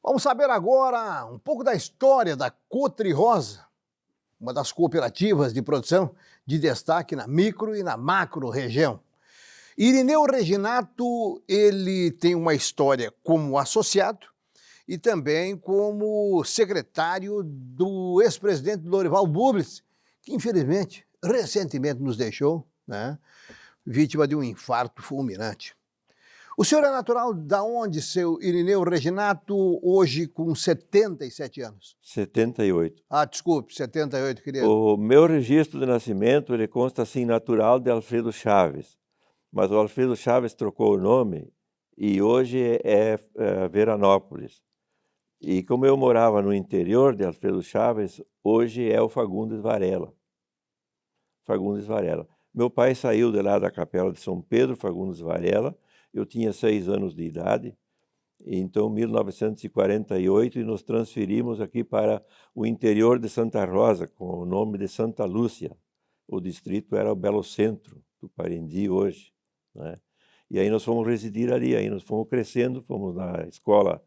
Vamos saber agora um pouco da história da Cotrirosa, uma das cooperativas de produção de destaque na micro e na macro região. Irineu Reginato, ele tem uma história como associado e também como secretário do ex-presidente Lorival Bublitz, que infelizmente recentemente nos deixou, né, vítima de um infarto fulminante. O senhor é natural da onde, seu Irineu Reginato, hoje com 77 anos? 78. Desculpe, 78, querido. O meu registro de nascimento, ele consta assim, natural de Alfredo Chaves. Mas o Alfredo Chaves trocou o nome e hoje é Veranópolis. E como eu morava no interior de Alfredo Chaves, hoje é o Fagundes Varela. Fagundes Varela. Meu pai saiu de lá da Capela de São Pedro, Fagundes Varela. Eu tinha 6 anos de idade. Então, 1948, e nos transferimos aqui para o interior de Santa Rosa, com o nome de Santa Lúcia. O distrito era o Belo Centro, do Parendi hoje, né? E aí nós fomos residir ali, aí nós fomos crescendo, fomos na escola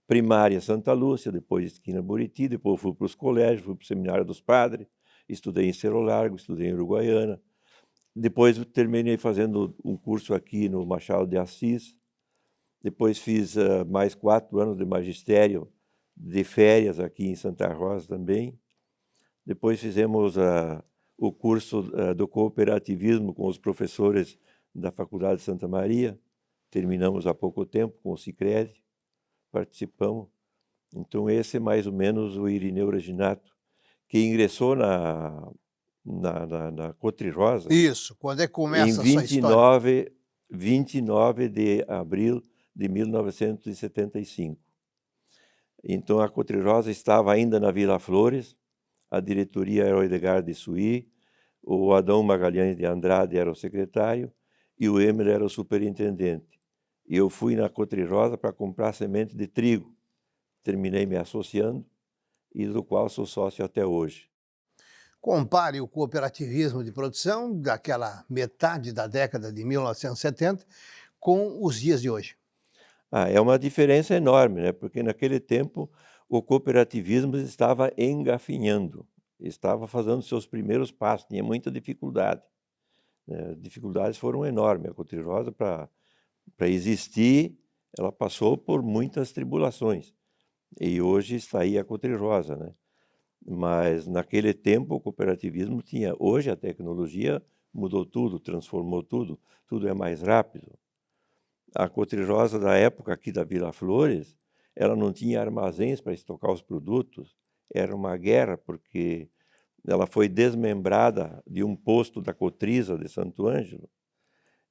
primária Santa Lúcia, depois Esquina Buriti, depois fui para os colégios, fui para o Seminário dos Padres, estudei em Cerro Largo, estudei em Uruguaiana. Depois terminei fazendo um curso aqui no Machado de Assis. Depois fiz mais 4 anos de magistério de férias aqui em Santa Rosa também. Depois fizemos o curso do cooperativismo com os professores da Faculdade de Santa Maria. Terminamos há pouco tempo com o Sicredi, participamos. Então esse é mais ou menos o Irineu Reginato, que ingressou na Cotrirosa. Isso, quando é que em começa a sua história? 29 de abril de 1975. Então a Cotrirosa estava ainda na Vila Flores, a diretoria era o Edgar de Suí, o Adão Magalhães de Andrade era o secretário e o Emer era o superintendente. E eu fui na Cotrirosa para comprar semente de trigo. Terminei me associando e do qual sou sócio até hoje. Compare o cooperativismo de produção daquela metade da década de 1970 com os dias de hoje. É uma diferença enorme, né? Porque naquele tempo o cooperativismo estava engafinhando, estava fazendo seus primeiros passos, tinha muita dificuldade, né? As dificuldades foram enormes. A Cotrirosa, para existir, ela passou por muitas tribulações. E hoje está aí a Cotrirosa, né? Mas naquele tempo o cooperativismo tinha. Hoje a tecnologia mudou tudo, transformou tudo, tudo é mais rápido. A Cotrirosa da época aqui da Vila Flores, ela não tinha armazéns para estocar os produtos. Era uma guerra, porque ela foi desmembrada de um posto da Cotrisa de Santo Ângelo.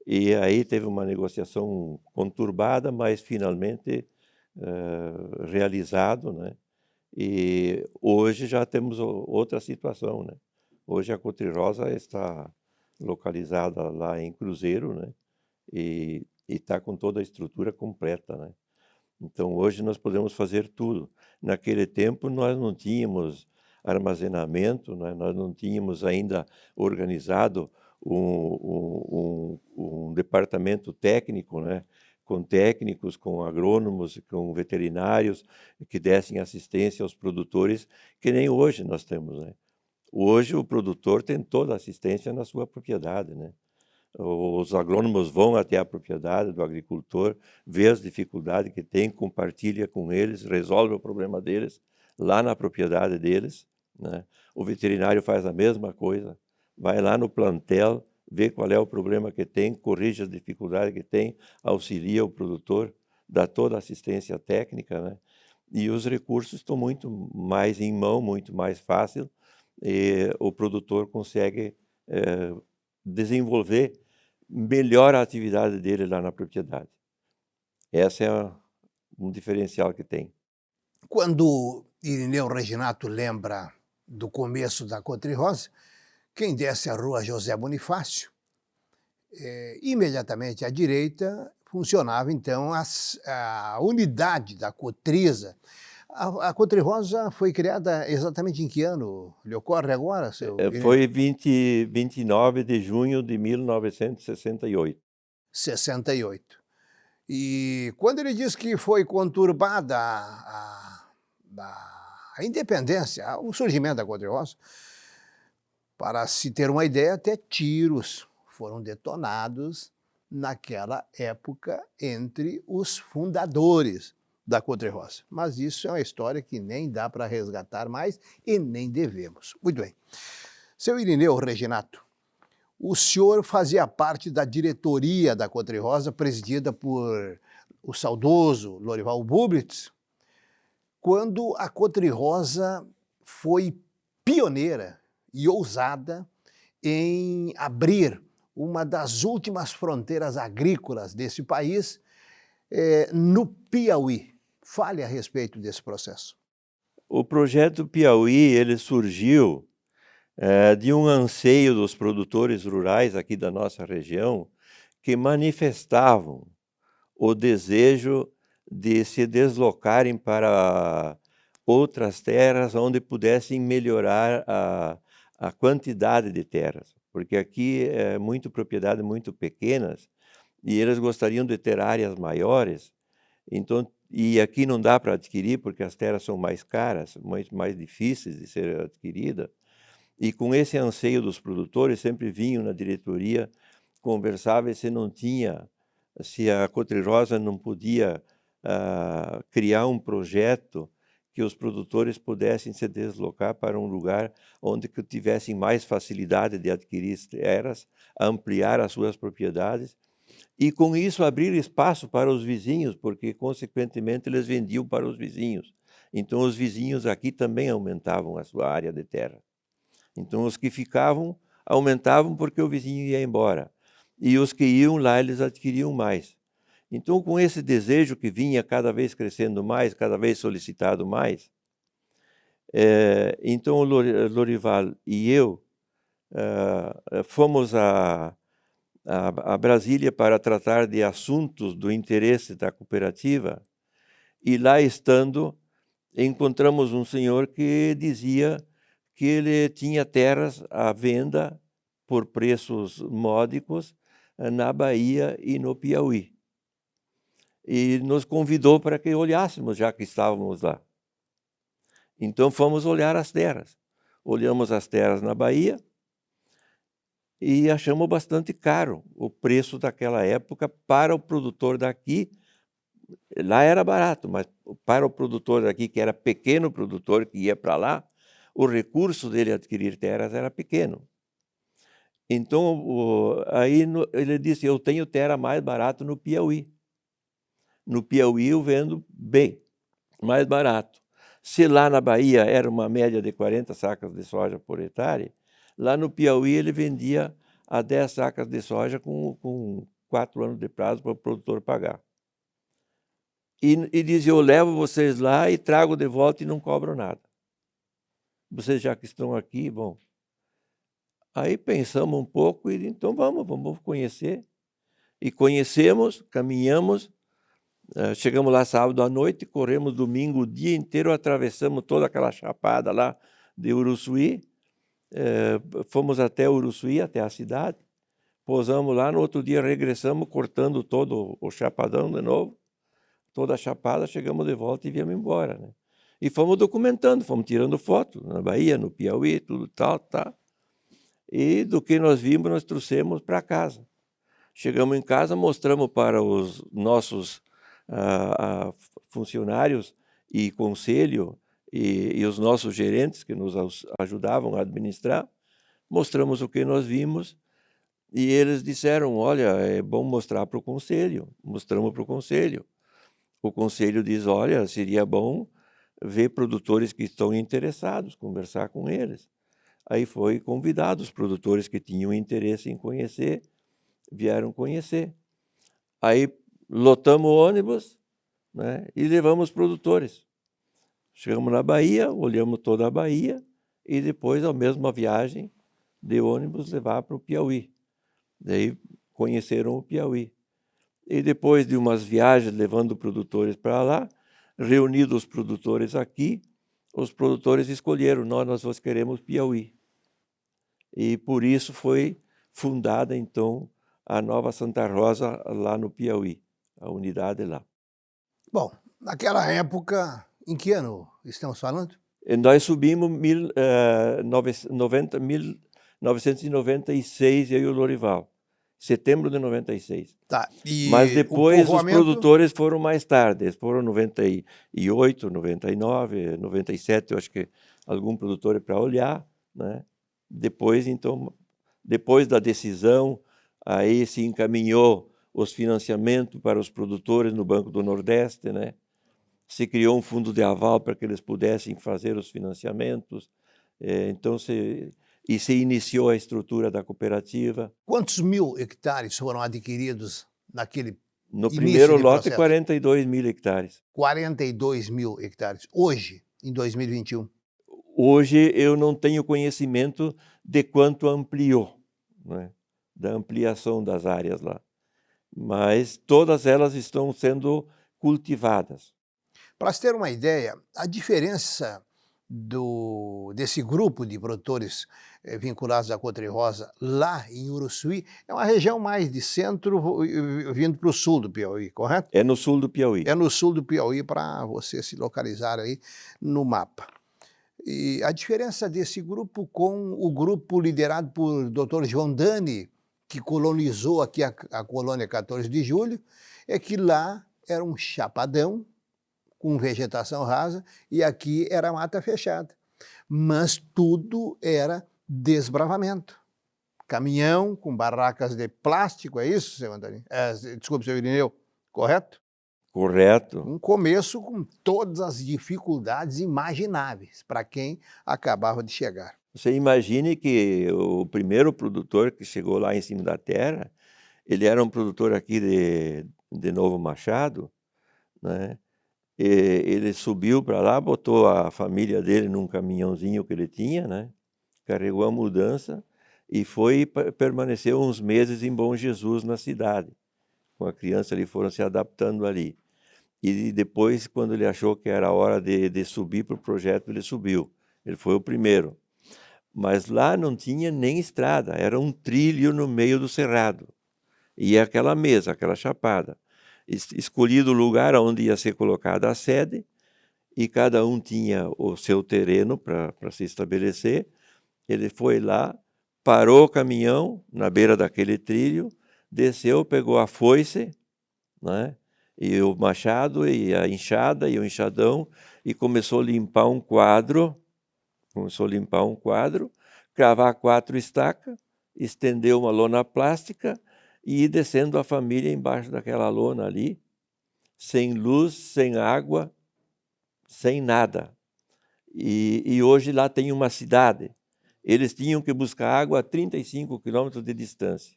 E aí teve uma negociação conturbada, mas finalmente realizado, né? E hoje já temos outra situação, né? Hoje a Cotrirosa está localizada lá em Cruzeiro, né? E está com toda a estrutura completa, né? Então hoje nós podemos fazer tudo. Naquele tempo nós não tínhamos armazenamento, né? Nós não tínhamos ainda organizado um departamento técnico, né? Com técnicos, com agrônomos, com veterinários que dessem assistência aos produtores, que nem hoje nós temos, né? Hoje o produtor tem toda a assistência na sua propriedade, né? Os agrônomos vão até a propriedade do agricultor, vê as dificuldades que tem, compartilha com eles, resolve o problema deles lá na propriedade deles, né? O veterinário faz a mesma coisa, vai lá no plantel, vê qual é o problema que tem, corrige as dificuldades que tem, auxilia o produtor, dá toda a assistência técnica, né? E os recursos estão muito mais em mão, muito mais fácil, e o produtor consegue desenvolver melhor a atividade dele lá na propriedade. Esse é um diferencial que tem. Quando Irineu Reginato lembra do começo da Cotrirosa, quem desce a rua José Bonifácio, imediatamente à direita funcionava então a unidade da Cotrisa. A Cotrirosa foi criada exatamente em que ano? Lhe ocorre agora, seu Irineu? Foi 29 de junho de 1968. 68. E quando ele diz que foi conturbada a independência, o surgimento da Cor-de-Rosa, para se ter uma ideia, até tiros foram detonados naquela época entre os fundadores da Cor-de-Rosa. Mas isso é uma história que nem dá para resgatar mais e nem devemos. Muito bem. Seu Irineu Reginato, o senhor fazia parte da diretoria da Cor-de-Rosa, presidida por o saudoso Lorival Bublitz, quando a Cor-de-Rosa foi pioneira e ousada em abrir uma das últimas fronteiras agrícolas desse país, no Piauí. Fale a respeito desse processo. O projeto Piauí, ele surgiu de um anseio dos produtores rurais aqui da nossa região, que manifestavam o desejo de se deslocarem para outras terras onde pudessem melhorar a quantidade de terras, porque aqui é muito propriedade muito pequenas e eles gostariam de ter áreas maiores, então, e aqui não dá para adquirir porque as terras são mais caras, mais difíceis de ser adquiridas. E com esse anseio dos produtores, sempre vinham na diretoria, conversavam se a Cor-de-Rosa não podia criar um projeto que os produtores pudessem se deslocar para um lugar onde que tivessem mais facilidade de adquirir terras, ampliar as suas propriedades e com isso abrir espaço para os vizinhos, porque consequentemente eles vendiam para os vizinhos. Então os vizinhos aqui também aumentavam a sua área de terra. Então, os que ficavam, aumentavam porque o vizinho ia embora. E os que iam lá, eles adquiriam mais. Então, com esse desejo que vinha cada vez crescendo mais, cada vez solicitado mais, então o Lorival e eu fomos a Brasília para tratar de assuntos do interesse da cooperativa e lá estando, encontramos um senhor que dizia que ele tinha terras à venda por preços módicos na Bahia e no Piauí. E nos convidou para que olhássemos, já que estávamos lá. Então fomos olhar as terras. Olhamos as terras na Bahia e achamos bastante caro o preço daquela época para o produtor daqui. Lá era barato, mas para o produtor daqui, que era pequeno produtor, que ia para lá, o recurso dele adquirir terras era pequeno. Então, ele disse, eu tenho terra mais barato no Piauí. No Piauí eu vendo bem, mais barato. Se lá na Bahia era uma média de 40 sacas de soja por hectare, lá no Piauí ele vendia a 10 sacas de soja com 4 anos de prazo para o produtor pagar. E dizia, eu levo vocês lá e trago de volta e não cobro nada. Vocês já que estão aqui, bom. Aí pensamos um pouco e então vamos conhecer. E conhecemos, caminhamos, chegamos lá sábado à noite, corremos domingo o dia inteiro, atravessamos toda aquela chapada lá de Uruçuí, fomos até Uruçuí, até a cidade, pousamos lá, no outro dia regressamos, cortando todo o chapadão de novo, toda a chapada, chegamos de volta e viemos embora, né? E fomos documentando, fomos tirando fotos na Bahia, no Piauí, tudo tal, tá. E do que nós vimos, nós trouxemos para casa. Chegamos em casa, mostramos para os nossos funcionários e conselho e os nossos gerentes que nos ajudavam a administrar, mostramos o que nós vimos e eles disseram, olha, é bom mostrar para o conselho. Mostramos para o conselho. O conselho diz, olha, seria bom ver produtores que estão interessados, conversar com eles. Aí foi convidado os produtores que tinham interesse em conhecer, vieram conhecer. Aí lotamos o ônibus, né, e levamos produtores. Chegamos na Bahia, olhamos toda a Bahia e depois a mesma viagem de ônibus levar para o Piauí. Daí conheceram o Piauí. E depois de umas viagens levando produtores para lá, reunidos os produtores aqui, os produtores escolheram, nós queremos Piauí. E por isso foi fundada, então, a Nova Santa Rosa lá no Piauí. a unidade lá. Bom, naquela época, em que ano estamos falando? E nós subimos 1996, eu e o Lorival, setembro de 96. Tá, Mas e o depois os povoamento? produtores foram mais tarde, eles foram 98, 99, 97, eu acho que algum produtor para olhar, né? Depois, então, depois da decisão, aí se encaminhou os financiamentos para os produtores no Banco do Nordeste, né? Se criou um fundo de aval para que eles pudessem fazer os financiamentos, então se iniciou a estrutura da cooperativa. Quantos mil hectares foram adquiridos naquele No início primeiro de lote, processo? 42 mil hectares. 42 mil hectares. Hoje, em 2021. Hoje eu não tenho conhecimento de quanto ampliou, né? Da ampliação das áreas lá, mas todas elas estão sendo cultivadas. Para se ter uma ideia, a diferença desse grupo de produtores vinculados à Cotri-Rosa lá em Uruçuí é uma região mais de centro vindo para o sul do Piauí, correto? É no sul do Piauí. É no sul do Piauí para você se localizar aí no mapa. E a diferença desse grupo com o grupo liderado por Dr. João Dani, que colonizou aqui a colônia 14 de julho, é que lá era um chapadão com vegetação rasa e aqui era mata fechada. Mas tudo era desbravamento. Caminhão com barracas de plástico, é isso, seu Antônio? Desculpe, seu Irineu, correto? Correto. Um começo com todas as dificuldades imagináveis para quem acabava de chegar. Você imagine que o primeiro produtor que chegou lá em cima da terra, ele era um produtor aqui de Novo Machado, né? E ele subiu para lá, botou a família dele num caminhãozinho que ele tinha, né? Carregou a mudança e foi permaneceu uns meses em Bom Jesus, na cidade. Com a criança, eles foram se adaptando ali. E depois, quando ele achou que era a hora de subir para o projeto, ele subiu. Ele foi o primeiro. Mas lá não tinha nem estrada, era um trilho no meio do cerrado. E aquela mesa, aquela chapada. Escolhido o lugar onde ia ser colocada a sede, e cada um tinha o seu terreno para se estabelecer. Ele foi lá, parou o caminhão na beira daquele trilho, desceu, pegou a foice, né? E o machado, e a enxada, e o enxadão, e começou a limpar um quadro, cravar 4 estacas, estendeu uma lona plástica e ir descendo a família embaixo daquela lona ali, sem luz, sem água, sem nada. E hoje lá tem uma cidade. Eles tinham que buscar água a 35 quilômetros de distância.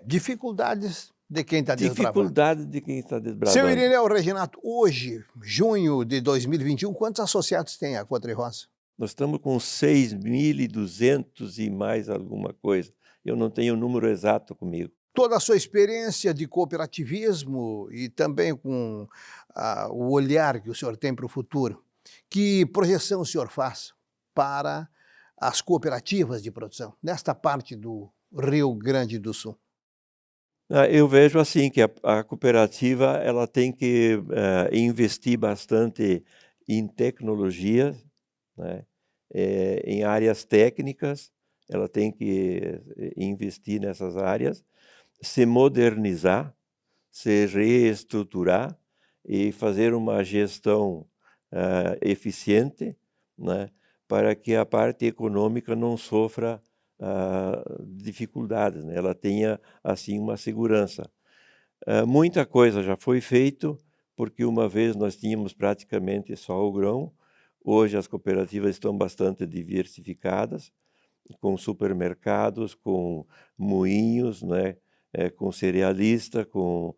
Dificuldades de quem está desbravando. Dificuldade de quem está desbravando. Seu Irineu Reginato, hoje, junho de 2021, quantos associados tem a Cotri-Rosa? Nós estamos com 6.200 e mais alguma coisa. Eu não tenho o número exato comigo. Toda a sua experiência de cooperativismo e também com o olhar que o senhor tem para o futuro, que projeção o senhor faz para as cooperativas de produção, nesta parte do Rio Grande do Sul? Eu vejo assim que a cooperativa ela tem que investir bastante em tecnologia, né? Em áreas técnicas, ela tem que investir nessas áreas, se modernizar, se reestruturar e fazer uma gestão eficiente, né? Para que a parte econômica não sofra dificuldades, né? Ela tenha assim uma segurança. Muita coisa já foi feito, porque uma vez nós tínhamos praticamente só o grão. Hoje as cooperativas estão bastante diversificadas, com supermercados, com moinhos, né? Com cerealista, com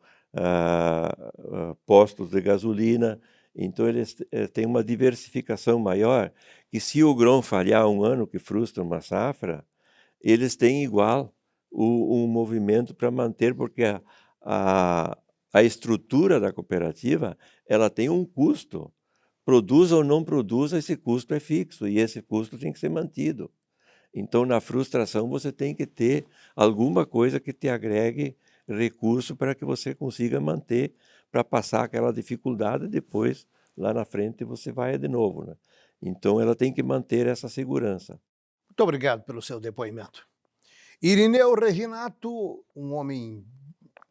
postos de gasolina. Então eles têm uma diversificação maior, que se o grão falhar um ano, que frustra uma safra, eles têm igual um movimento para manter, porque a estrutura da cooperativa ela tem um custo. Produza ou não produza, esse custo é fixo e esse custo tem que ser mantido. Então, na frustração, você tem que ter alguma coisa que te agregue recurso para que você consiga manter, para passar aquela dificuldade, depois, lá na frente, você vai de novo, né. Então ela tem que manter essa segurança. Muito obrigado pelo seu depoimento. Irineu Reginato, um homem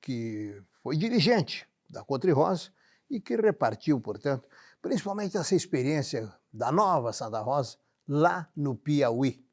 que foi dirigente da Cotrirosa e que repartiu, portanto, principalmente essa experiência da nova Santa Rosa lá no Piauí.